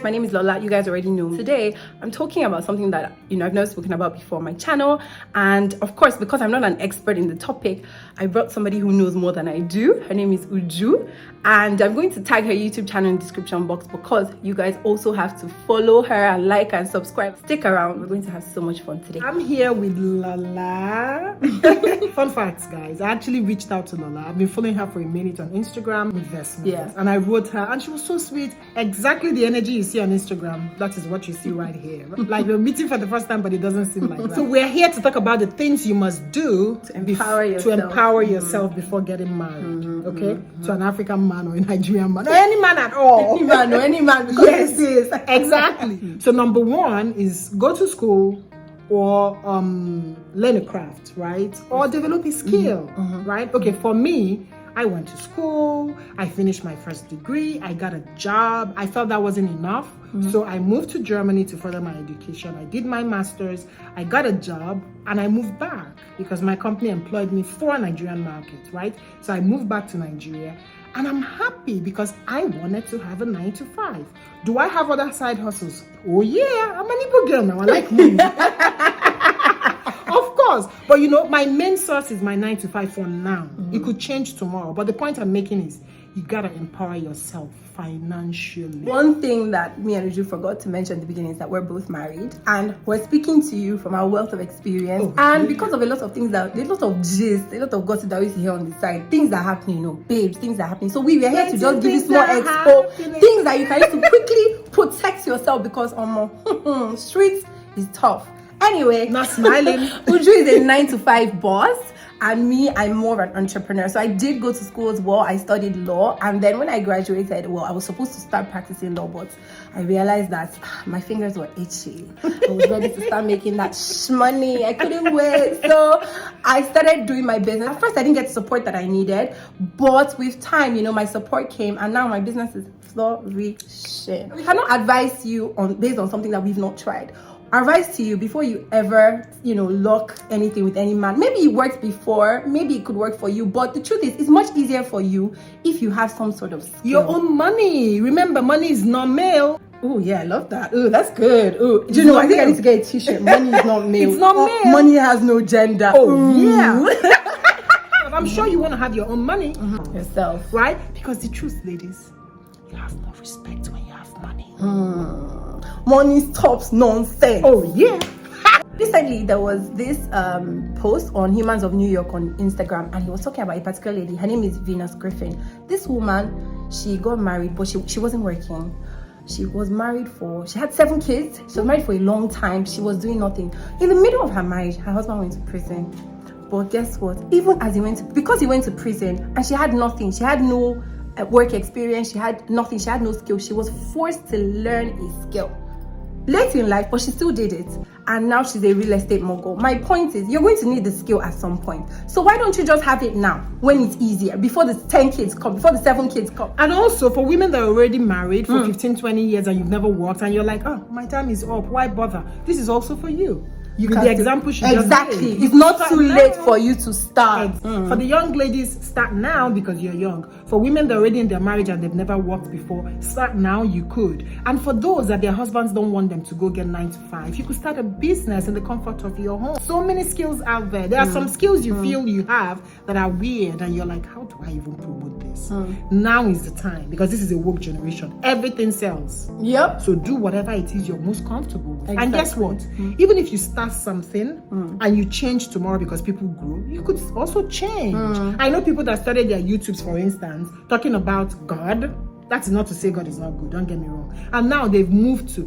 My name is Lola. You guys already know me. Today, I'm talking about something that, I've never spoken about before on my channel. And of course, because I'm not an expert in the topic, I brought somebody who knows more than I do. Her name is Uju. And I'm going to tag her YouTube channel in the description box because you guys also have to follow her and like and subscribe. Stick around. We're going to have so much fun today. I'm here with Lola. Fun facts, guys. I actually reached out to Lola. I've been following her for a minute on Instagram with investments. Yeah. And I wrote her and she was so sweet. Exactly the energy you see on Instagram, that is what you see right here. Like we're meeting for the first time, but it doesn't seem like that. So we're here to talk about the things you must do to empower yourself before getting married. Okay? To an African man or a Nigerian man or any man at all. Any man. Yes, exactly. So number one is go to school or learn a craft, right? Or develop a skill, right? Okay, for me, I went to school, I finished my first degree, I got a job. I felt that wasn't enough. So I moved to Germany to further my education. I did my master's, I got a job, and I moved back because my company employed me for a Nigerian market, right? So I moved back to Nigeria. And I'm happy because I wanted to have a 9-to-5. Do I have other side hustles? Oh yeah, I'm an Igbo girl now. I like money. Of course. But my main source is my 9-to-5 for now. It could change tomorrow. But the point I'm making is you gotta empower yourself financially. One thing that me and Uju forgot to mention at the beginning is that we're both married and we're speaking to you from our wealth of experience. Because of a lot of things a lot of gist, a lot of gossip that we see here on the side, things that are happening, babes, things that are happening. So we were here to just give you small expo, things that you can use to quickly protect yourself because streets is tough. Anyway, not smiling. Uju is a 9-to-5 boss. And me, I'm more of an entrepreneur. So I did go to school as well. I studied law. And then when I graduated, I was supposed to start practicing law, but I realized that my fingers were itchy. I was ready to start making that money. I couldn't wait. So I started doing my business. At first, I didn't get the support that I needed. But with time, my support came. And now my business is flourishing. We cannot advise you based on something that we've not tried. Advice to you before you ever lock anything with any man. Maybe it worked before, maybe it could work for you, but the truth is it's much easier for you if you have some sort of skill. Your own money. Remember, money is not male. Oh yeah, I love that. Oh, that's good. Oh, do you know, I think I need to get a t-shirt. Money is not male. It's not male. Money has no gender. Oh yeah. I'm sure you want to have your own money yourself, right? Because the truth, ladies, you have more respect when you have money. Money stops nonsense. Oh yeah. Recently there was this post on Humans of New York on Instagram, and he was talking about a particular lady. Her name is Venus Griffin. This woman, she got married, but she wasn't working. She was married she had 7 kids. She was married for a long time. She was doing nothing. In the middle of her marriage, her husband went to prison. But guess what? Even as because he went to prison and she had nothing, she had no work experience, she had nothing, she had no skill, she was forced to learn a skill late in life, but she still did it, and now she's a real estate mogul. My point is, you're going to need the skill at some point, so why don't you just have it now when it's easier, before the 10 kids come, before the 7 kids come? And also for women that are already married for 15-20 years and you've never worked and you're like, oh, my time is up, why bother? This is also for you. The example she exactly. Just it's not too late for you to start. For the young ladies, start now because you're young. For women that are already in their marriage and they've never worked before, start now, you could. And for those that their husbands don't want them to go get 9-to-5, you could start a business in the comfort of your home. So many skills out there. There are some skills you feel you have that are weird and you're like, how do I even promote this? Now is the time, because this is a woke generation. Everything sells. Yep. So do whatever it is you're most comfortable with. Exactly. And guess what? Even if you start something and you change tomorrow because people grow, you could also change. I know people that started their YouTubes, for instance, talking about God. That's not to say God is not good, don't get me wrong. And now they've moved to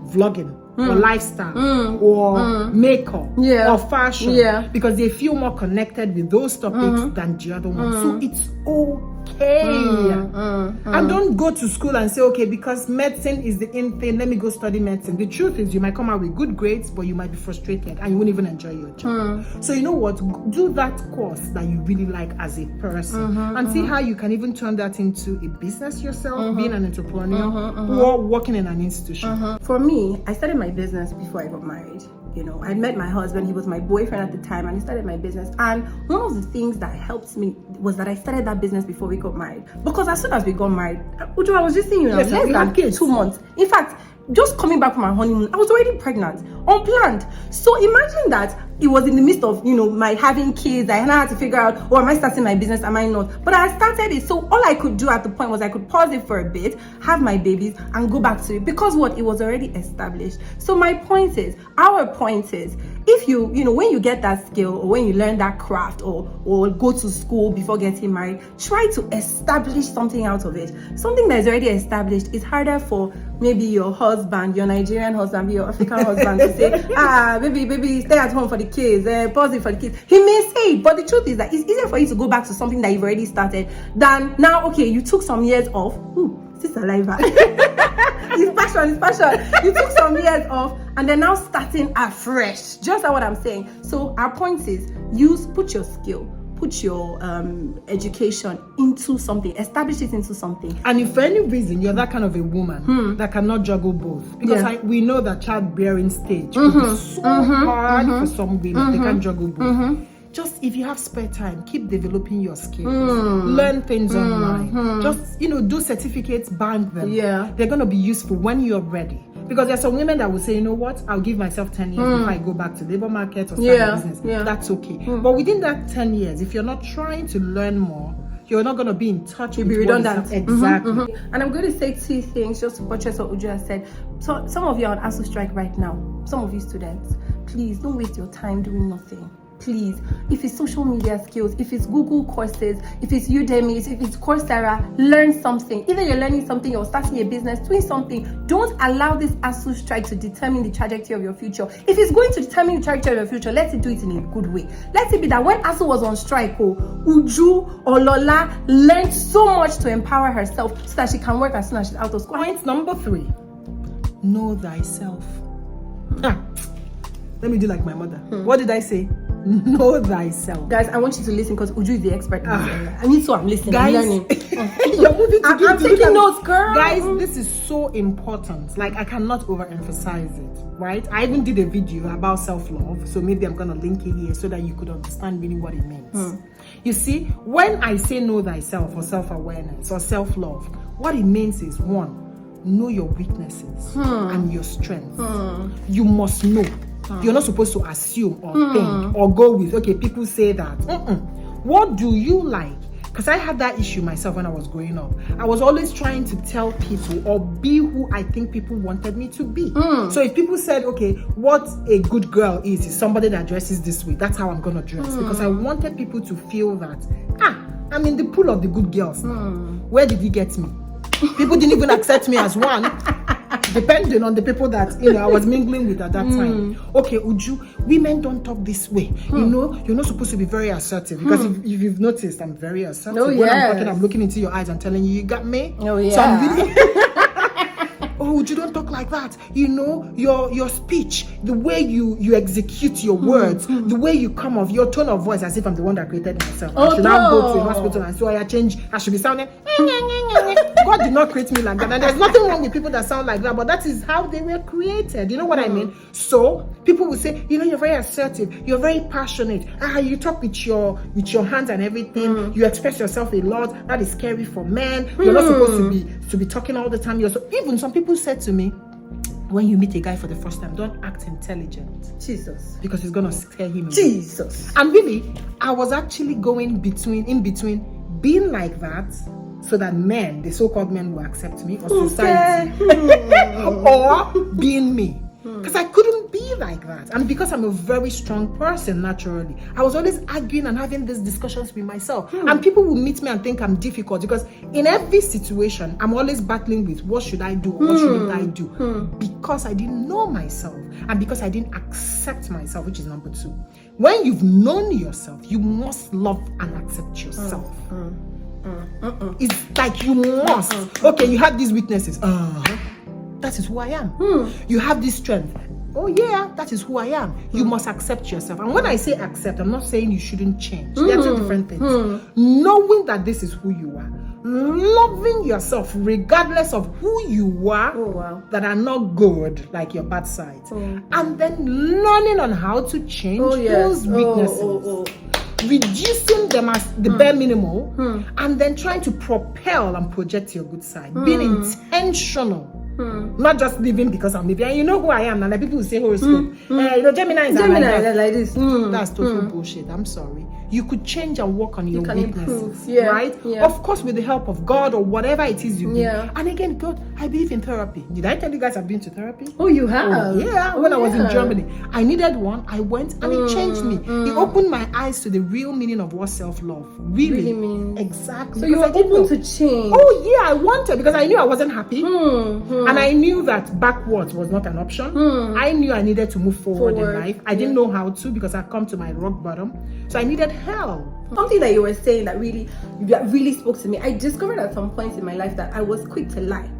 vlogging or lifestyle or makeup or fashion because they feel more connected with those topics than the other ones. So it's okay. And don't go to school and say, okay, because medicine is the in thing, let me go study medicine. The truth is you might come out with good grades, but you might be frustrated and you won't even enjoy your job. So you know what? Do that course that you really like as a person and see how you can even turn that into a business yourself, being an entrepreneur or working in an institution. For me, I started my business before I got married. You know, I met my husband, he was my boyfriend at the time, and he started my business. And one of the things that helped me was that I started that business before we got married. Because as soon as we got married, Uju, I was just saying, less than 2 months. In fact, just coming back from my honeymoon, I was already pregnant, unplanned. So imagine that it was in the midst of, my having kids. I had to figure out, am I starting my business? Am I not? But I started it. So all I could do at the point was I could pause it for a bit, have my babies, and go back to it. Because what? It was already established. So our point is, if you, when you get that skill, or when you learn that craft, or go to school before getting married, try to establish something out of it. Something that is already established is harder for maybe your husband, your Nigerian husband, your African husband to say, baby, stay at home for the kids, pause it for the kids. He may say it, but the truth is that it's easier for you to go back to something that you've already started than now, okay, you took some years off. This saliva. It's passion. You took some years off and they're now starting afresh. Just like what I'm saying. So our point is, put your skill, put your education into something, establish it into something. And if for any reason you're that kind of a woman that cannot juggle both, because we know that childbearing stage could be so hard for some women, they can't juggle both. Just if you have spare time, keep developing your skills. Learn things online. Just, do certificates, bank them. Yeah. They're going to be useful when you're ready. Because there's some women that will say, you know what, I'll give myself 10 years before I go back to labor market or start a business. Yeah. That's okay. But within that 10 years, if you're not trying to learn more, you're not going to be in touch with be redundant. Exactly. And I'm going to say 2 things just to buttress what Uju has said. So some of you are on ASU strike right now. Some of you students, please don't waste your time doing nothing. Please, if it's social media skills, if it's Google courses, if it's Udemy, if it's Coursera, learn something. Either you're learning something or starting a business, doing something. Don't allow this ASU strike to determine the trajectory of your future. If it's going to determine the trajectory of your future, let it do it in a good way. Let it be that when ASU was on strike, Uju or Lola learned so much to empower herself so that she can work as soon as she's out of school. Point number 3, know thyself. Let me do like my mother. What did I say? Know thyself. Guys, I want you to listen because Uju is the expert in this area. I need to, I'm listening. Guys, I'm learning. You're moving to I'm taking notes, girl. Guys, this is so important. Like, I cannot overemphasize it, right? I even did a video about self-love, so maybe I'm going to link it here so that you could understand really what it means. You see, when I say know thyself or self-awareness or self-love, what it means is, 1, know your weaknesses and your strengths. You must know. You're not supposed to assume or think or go with, okay, people say that. What do you like? Because I had that issue myself when I was growing up. I was always trying to tell people or be who I think people wanted me to be. So if people said, okay, what a good girl is somebody that dresses this way, that's how I'm going to dress. Because I wanted people to feel that, I'm in the pool of the good girls now. Where did he get me? People didn't even accept me as one. Depending on the people that I was mingling with at that time. Okay, Uju, women don't talk this way. You're not supposed to be very assertive because if you've noticed, I'm very assertive. When I'm talking, I'm looking into your eyes and telling you got me. Oh yeah. So I'm really Uju, don't talk like that. Your speech, the way you execute your words, the way you come off, your tone of voice, as if I'm the one that created myself. I should now go to a hospital and so I should be sounding. God did not create me like that. And there's nothing wrong with people that sound like that, but that is how they were created. You know what I mean? So people will say, you're very assertive, you're very passionate. You talk with your hands and everything. You express yourself a lot. That is scary for men. You're not supposed to be talking all the time. Even some people said to me, when you meet a guy for the first time, don't act intelligent. Jesus. Because it's gonna scare him. Jesus. And really, I was actually going in between being like that so that men, the so-called men, will accept me or society, or being me. Because I couldn't be like that. And because I'm a very strong person naturally, I was always arguing and having these discussions with myself. And people will meet me and think I'm difficult because in every situation, I'm always battling with what should I do or what shouldn't I do? Because I didn't know myself and because I didn't accept myself, which is number 2. When you've known yourself, you must love and accept yourself. It's like you must. Okay, you have these weaknesses. That is who I am. You have this strength. Oh yeah, that is who I am. You must accept yourself. And when I say accept, I'm not saying you shouldn't change. They are 2 different things. Knowing that this is who you are, loving yourself regardless of who you are that are not good, like your bad sides, and then learning on how to change those weaknesses. Reducing them as the bare minimal, and then trying to propel and project your good side. Being intentional. Not just living because I'm living. And you know who I am now. Like people who say horoscope. Gemini is like this. That's total bullshit. I'm sorry. You could change and work on your weaknesses, right? Of course, with the help of God or whatever it is you do. And again, God, I believe in therapy. Did I tell you guys I've been to therapy? Oh, you have? When I was in Germany. I needed one. I went and it changed me. It opened my eyes to the real meaning of what self-love really means. Exactly. So you were open to change. Oh, yeah, I wanted because I knew I wasn't happy. And I knew that backwards was not an option. I knew I needed to move forward in life. I didn't know how to because I'd come to my rock bottom. So I needed help. Something that you were saying that really spoke to me. I discovered at some point in my life that I was quick to lie.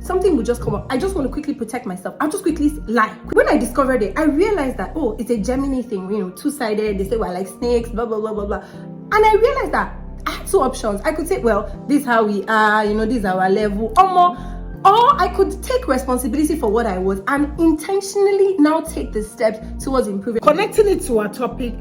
Something would just come up. I just want to quickly protect myself. I'll just quickly lie. When I discovered it, I realized that, it's a Gemini thing, two-sided. They say we're like snakes, blah, blah, blah, blah, blah. And I realized that I had two options. I could say, well, this is how we are, this is our level, or more. Or I could take responsibility for what I was and intentionally now take the steps towards improving. Connecting it to our topic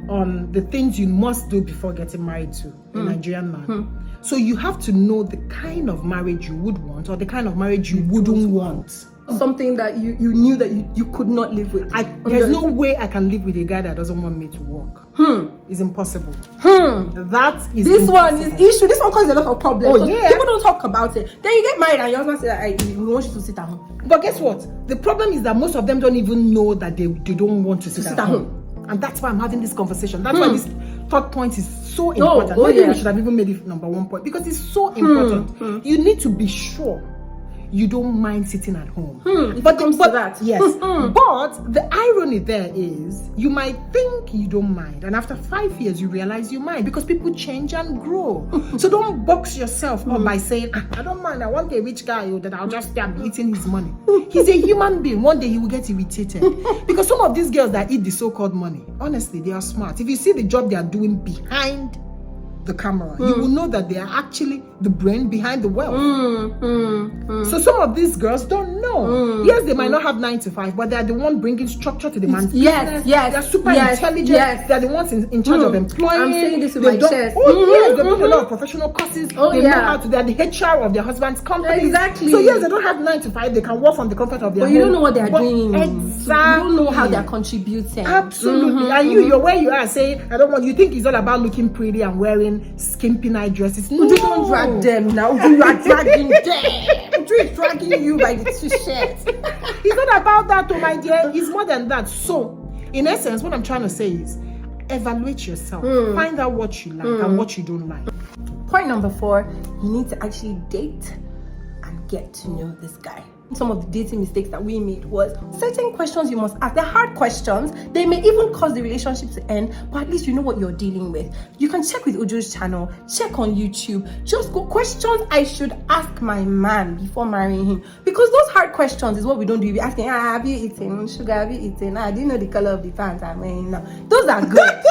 on the things you must do before getting married to a Nigerian man. So you have to know the kind of marriage you would want or the kind of marriage you wouldn't want. Something that you knew that you could not live with. There's no way I can live with a guy that doesn't want me to work. It's impossible. That is this impossible. One is issue. This one causes a lot of problems. Oh, yeah. People don't talk about it. Then you get married and your husband says, we want you to sit at home. But guess what? The problem is that most of them don't even know that they don't want to sit at home. And that's why I'm having this conversation. That's why this third point is so important. Maybe we should have even made it number 1 point because it's so important. You need to be sure you don't mind sitting at home. But that. Yes. But the irony there is you might think you don't mind, and after 5 years you realize you mind because people change and grow. So don't box yourself up by saying, I don't mind, I want a rich guy that I'll just stay eating his money. He's a human being. One day he will get irritated. Because some of these girls that eat the so-called money, honestly, they are smart. If you see the job they are doing behind the camera, you will know that they are actually the brain behind the wealth. So some of these girls don't know. Yes, they might not have 9 to 5, but they are the one bringing structure to the man's business. They're super intelligent. They're the ones in charge of employing. I'm saying this with my chest. Yes, they put a lot of professional courses. They know how to. They're the HR of their husband's company. Exactly. So yes, they don't have 9 to 5. They can work from the comfort of their home. But you don't know what they're doing. Exactly. You don't know how they're contributing. Absolutely. And you're where you are saying, I don't want. You think it's all about looking pretty and wearing skimpy night dresses. No. You don't drag them now. You are dragging them. Drew is dragging you by the t-shirt. It's not about that, oh my dear. It's more than that. So, in essence, what I'm trying to say is evaluate yourself. Find out what you like and what you don't like. Point number 4, you need to actually date and get to know this guy. Some of the dating mistakes that we made was certain questions you must ask. They're hard questions. They may even cause the relationship to end, but at least you know what you're dealing with. You can check with Uju's channel, check on YouTube. Just go questions I should ask my man before marrying him. Because those hard questions is what we don't do. We're asking, have you eaten? Sugar, have you eaten? Do you know the color of the pants I'm wearing now? Those are good.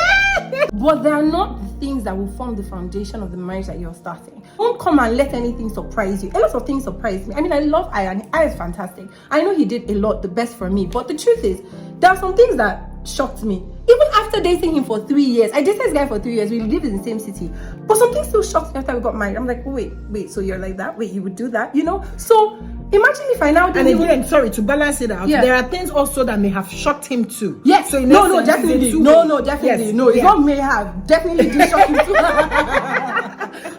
But they are not the things that will form the foundation of the marriage that you're starting. Don't come and let anything surprise you. A lot of things surprise me. I mean, I love Aya. Aya is fantastic. I know he did a lot, the best for me. But the truth is, there are some things that shocked me. Even after dating him for 3 years, I dated this guy for 3 years. We lived in the same city. But something still shocked me after we got married. I'm like, wait, so you're like that? Wait, you would do that? So imagine if I now didn't. And again, sorry, to balance it out, there are things also that may have shocked him too. Yes. So definitely. Definitely. Yes. No, it not may have. Definitely did shock him too.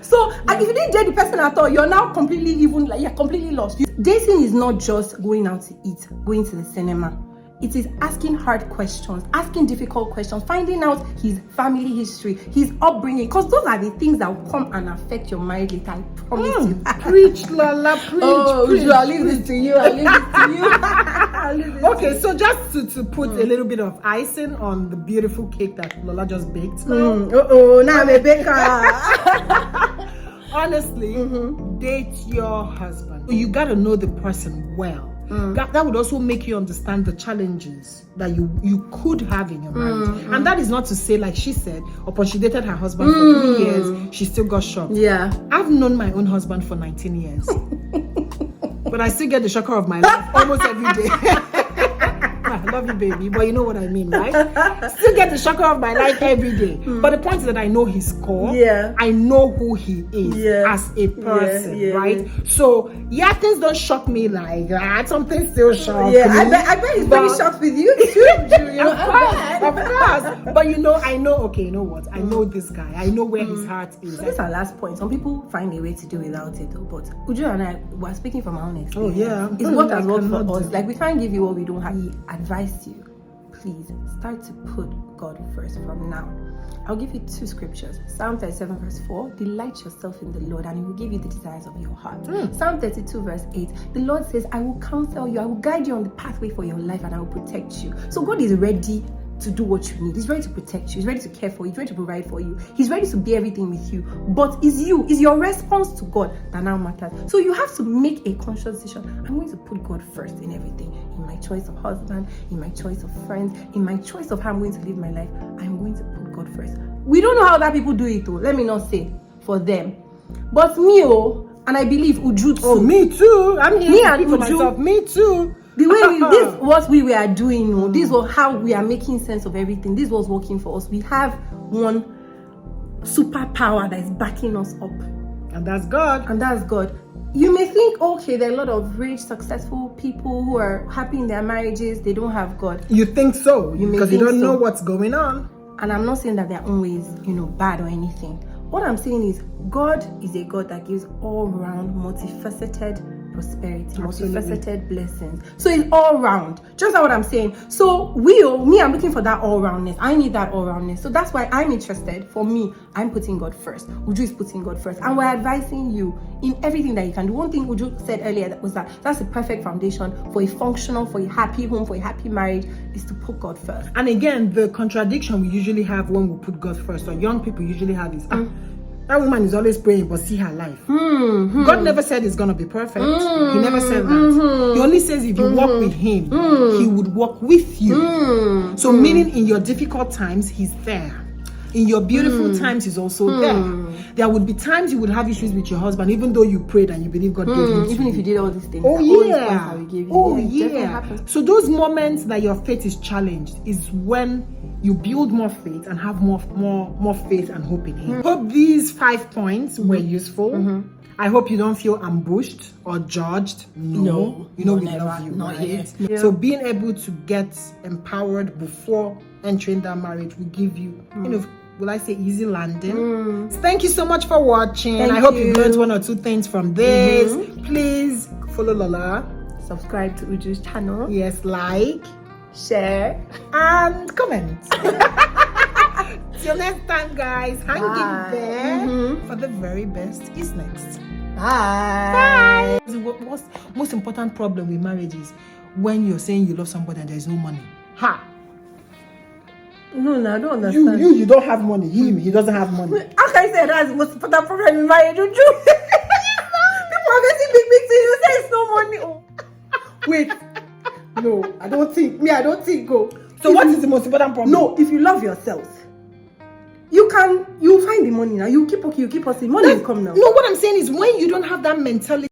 So, and if you didn't date the person at all, you're now completely you're completely lost. Dating is not just going out to eat, going to the cinema. It is asking hard questions, asking difficult questions, finding out his family history, his upbringing, because those are the things that will come and affect your marriage later. I promise you. Preach, Lola, preach. Uju, I'll leave this to you. Okay, so just to put a little bit of icing on the beautiful cake that Lola just baked. Now I'm a baker. Honestly, date your husband. You gotta know the person well. That would also make you understand the challenges that you could have in your marriage. And that is not to say, like she said, upon she dated her husband for 3 years, she still got shocked. Yeah. I've known my own husband for 19 years. But I still get the shocker of my life almost every day. I love you, baby, but you know what I mean, right? Still get the shocker of my life every day. But the point is that I know his core. Yeah. I know who he is as a person, right? So things don't shock me like that. Something still shocks me. I bet he's very shocked with you too. Of course. But I know. Okay, you know what? I know this guy. I know where his heart is. So this is our last point. Some people find a way to do without it, though. But Uju and I were speaking from our own experience. Oh yeah, it's what has worked for us. Like we can't give you what we don't have. Advise you, please start to put God first from now. I'll give you 2 scriptures. Psalm 37 verse 4, delight yourself in the Lord and he will give you the desires of your heart. Psalm 32 verse 8, the Lord says, I will counsel you, I will guide you on the pathway for your life and I will protect you. So God is ready to do what you need. He's ready to protect you. He's ready to care for you. He's ready to provide for you. He's ready to be everything with you. But is your response to God that now matters. So you have to make a conscious decision. I'm going to put God first in everything. In my choice of husband, in my choice of friends, in my choice of how I'm going to live my life, I'm going to put God first. We don't know how other people do it though. Let me not say for them. But me, and I believe Uju too. Oh, me too. I'm here me to and speak for Uju, myself. Me too. The way this what we were doing, this was how we are making sense of everything. This was working for us. We have one superpower that is backing us up. And that's God. And that's God. You may think, okay, there are a lot of rich, successful people who are happy in their marriages. They don't have God. You think so. Because you don't know what's going on. And I'm not saying that their own ways, bad or anything. What I'm saying is God is a God that gives all-round, multifaceted prosperity, multifaceted blessings. So it's all round. Just like what I'm saying. So I'm looking for that all-roundness. I need that all-roundness. So that's why I'm interested. For me, I'm putting God first. Uju is putting God first. And we're advising you in everything that you can do. One thing Uju said earlier was that's the perfect foundation for a functional, for a happy home, for a happy marriage, is to put God first. And again, the contradiction we usually have when we put God first, or young people usually have is, that woman is always praying, but see her life. God never said it's going to be perfect. He never said that. He only says if you walk with him, he would walk with you. So meaning in your difficult times, he's there. In your beautiful times, he's also there. There would be times you would have issues with your husband, even though you prayed and you believe God gave him to even you. if you did all these things. Oh yeah. All these yeah. So those moments that your faith is challenged is when you build more faith and have more faith and hope in him. Hope these 5 points were useful. I hope you don't feel ambushed or judged. No. We love you, not right? yet. Yeah. So being able to get empowered before entering that marriage will give you, will I say easy landing? So thank you so much for watching. I hope you learned 1 or 2 things from this. Please follow Lola. Subscribe to Uju's channel. Yes, like, share, and comment. Till next time, guys. Hang in there for the very best is next. Bye. What's most important problem with marriage is when you're saying you love somebody and there's no money. No, I don't understand. You don't have money. He doesn't have money. How can I say that's the most important problem in marriage? Uju? People are getting big to you. Say it's no money. Oh. Wait. No, I don't think go. So what is the most important problem? No, if you love yourself, you find the money now. You keep hustling. Money will come now. No, what I'm saying is when you don't have that mentality.